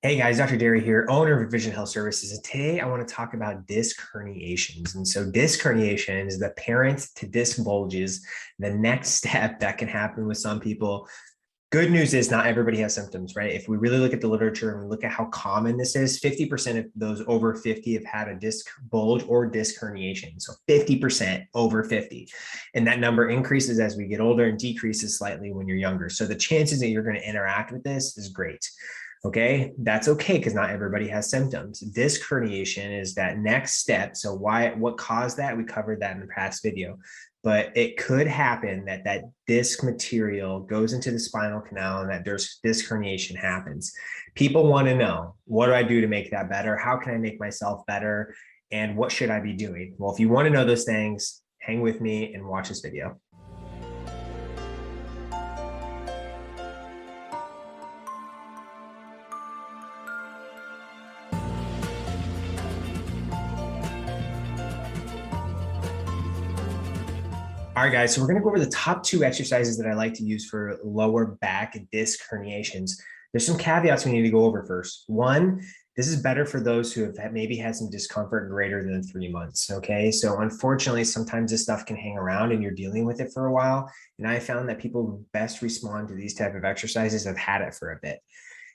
Hey guys, Dr. Derry here, owner of Vision Health Services. And today I want to talk about disc herniations. And so disc herniation is the parent to disc bulges, the next step that can happen with some people. Good news is not everybody has symptoms, right? If we really look at the literature and we look at how common this is, 50% of those over 50 have had a disc bulge or disc herniation. So 50% over 50. And that number increases as we get older and decreases slightly when you're younger. So the chances that you're going to interact with this is great. Okay, that's okay because not everybody has symptoms. Disc herniation is that next step. So what caused that? We covered that in the past video, but it could happen that that disc material goes into the spinal canal and that there's disc herniation happens. People want to know, what do I do to make that better? How can I make myself better? And what should I be doing? Well, if you want to know those things, hang with me and watch this video. All right, guys, so we're going to go over the top two exercises that I like to use for lower back disc herniations. There's some caveats we need to go over first. One, this is better for those who have maybe had some discomfort greater than 3 months, okay? So unfortunately, sometimes this stuff can hang around and you're dealing with it for a while. And I found that people who best respond to these type of exercises have had it for a bit.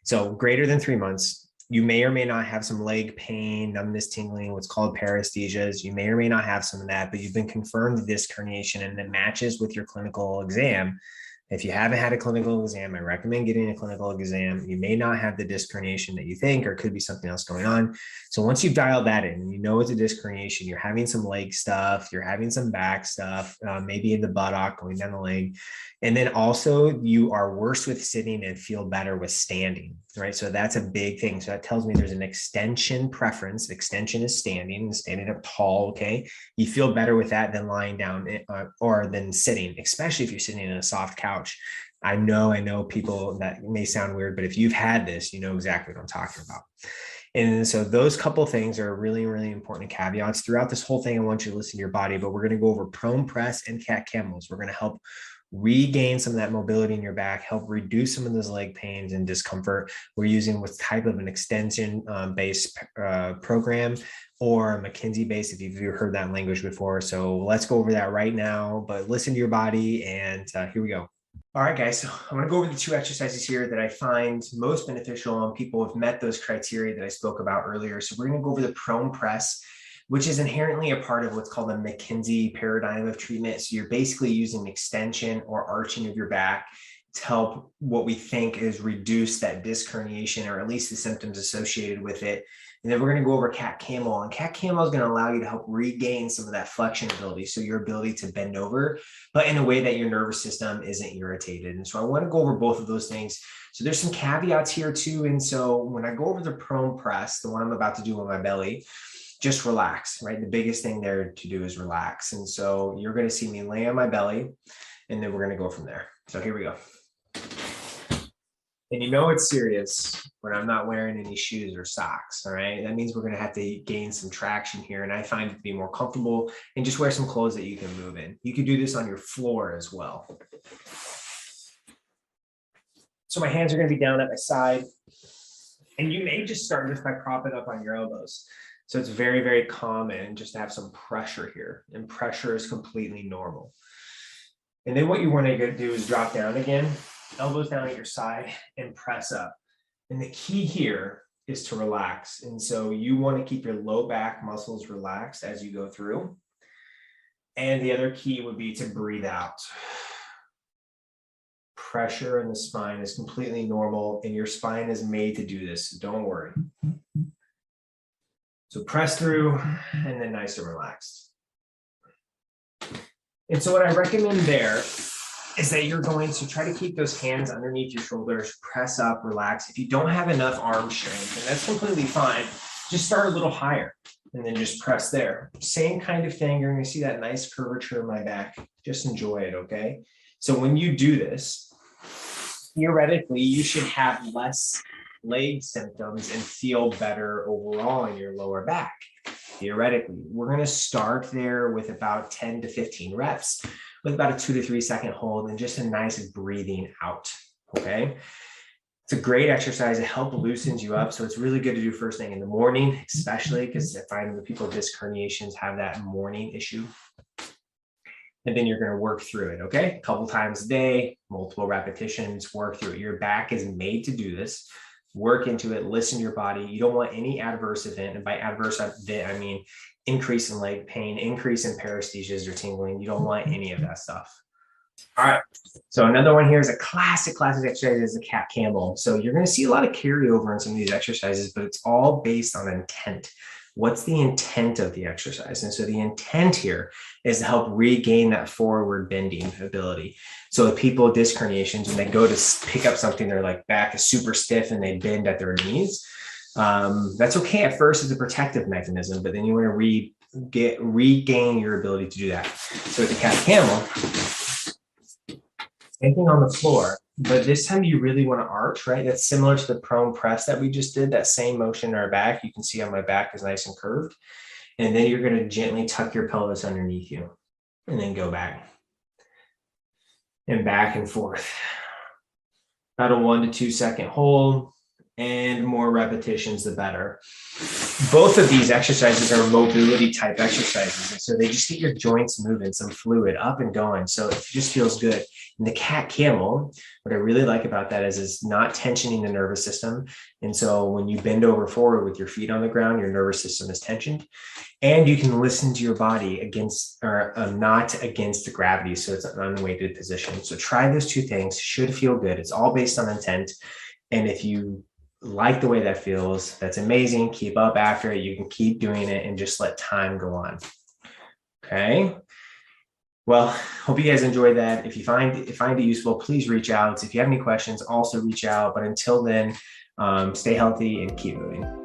So greater than 3 months, you may or may not have some leg pain, numbness, tingling, what's called paresthesias. You may or may not have some of that, but you've been confirmed disc herniation and it matches with your clinical exam. If you haven't had a clinical exam, I recommend getting a clinical exam. You may not have the disc herniation that you think, or it could be something else going on. So once you've dialed that in, and you know it's a disc herniation, you're having some leg stuff, you're having some back stuff, maybe in the buttock, going down the leg. And then also you are worse with sitting and feel better with standing, right? So that's a big thing. So that tells me there's an extension preference. Extension is standing up tall, okay? You feel better with that than lying down or than sitting, especially if you're sitting in a soft couch. I know people, that may sound weird, but if you've had this, you know exactly what I'm talking about. And so those couple things are really, really important caveats. Throughout this whole thing, I want you to listen to your body, but we're going to go over prone press and cat camels. We're going to help regain some of that mobility in your back, help reduce some of those leg pains and discomfort. We're using what type of an extension based program or McKinsey based, if you've heard that language before. So let's go over that right now, but listen to your body, and here we go. All right, guys, so I'm going to go over the two exercises here that I find most beneficial and people have met those criteria that I spoke about earlier. So we're going to go over the prone press, which is inherently a part of what's called a McKinsey paradigm of treatment. So you're basically using extension or arching of your back to help what we think is reduce that disc herniation, or at least the symptoms associated with it. And then we're going to go over cat camel, and cat camel is going to allow you to help regain some of that flexion ability. So your ability to bend over, but in a way that your nervous system isn't irritated. And so I want to go over both of those things. So there's some caveats here too. And so when I go over the prone press, the one I'm about to do on my belly, just relax, right? The biggest thing there to do is relax. And so you're going to see me lay on my belly, and then we're going to go from there. So here we go. And you know it's serious when I'm not wearing any shoes or socks, all right? That means we're going to have to gain some traction here, and I find it to be more comfortable, and just wear some clothes that you can move in. You can do this on your floor as well. So my hands are going to be down at my side, and you may just start just by propping up on your elbows. So it's very, very common just to have some pressure here, and pressure is completely normal. And then what you want to do is drop down again, elbows down at your side, and press up. And the key here is to relax. And so you want to keep your low back muscles relaxed as you go through. And the other key would be to breathe out. Pressure in the spine is completely normal, and your spine is made to do this. So don't worry. So press through, and then nice and relaxed. And so what I recommend there is that you're going to try to keep those hands underneath your shoulders, press up, relax. If you don't have enough arm strength, and that's completely fine, just start a little higher and then just press there. Same kind of thing. You're going to see that nice curvature in my back. Just enjoy it, okay? So when you do this, theoretically, you should have less leg symptoms and feel better overall in your lower back. Theoretically, we're going to start there with about 10 to 15 reps with about a 2 to 3 second hold and just a nice breathing out. Okay. It's a great exercise. It helps loosens you up. So it's really good to do first thing in the morning, especially because I find the people with disc herniations have that morning issue. And then you're going to work through it. Okay. A couple times a day, multiple repetitions, work through it. Your back is made to do this. Work into it, listen to your body. You don't want any adverse event. And by adverse event, I mean increase in leg pain, increase in paresthesias or tingling. You don't want any of that stuff. All right. So another one here is a classic exercise is the cat camel. So you're going to see a lot of carryover in some of these exercises, but it's all based on intent. What's the intent of the exercise? And so the intent here is to help regain that forward bending ability. So if people with disc herniations, when they go to pick up something, their like back is super stiff and they bend at their knees. That's okay at first as a protective mechanism, but then you want to regain your ability to do that. So with the cat camel, same thing on the floor, but this time you really want to arch, right? That's similar to the prone press that we just did, that same motion in our back. You can see on my back is nice and curved. And then you're going to gently tuck your pelvis underneath you and then go back and forth. About a 1 to 2 second hold, and more repetitions, the better. Both of these exercises are mobility type exercises. And so they just get your joints moving, some fluid up and going. So it just feels good. And the cat camel, what I really like about that is it's not tensioning the nervous system. And so when you bend over forward with your feet on the ground, your nervous system is tensioned. And you can listen to your body against or not against the gravity. So it's an unweighted position. So try those two things. Should feel good. It's all based on intent. And if you like the way that feels, that's amazing. Keep up after it. You can keep doing it and just let time go on. Okay. Well, hope you guys enjoyed that. If you find it useful, please reach out. If you have any questions, also reach out. But until then, stay healthy and keep moving.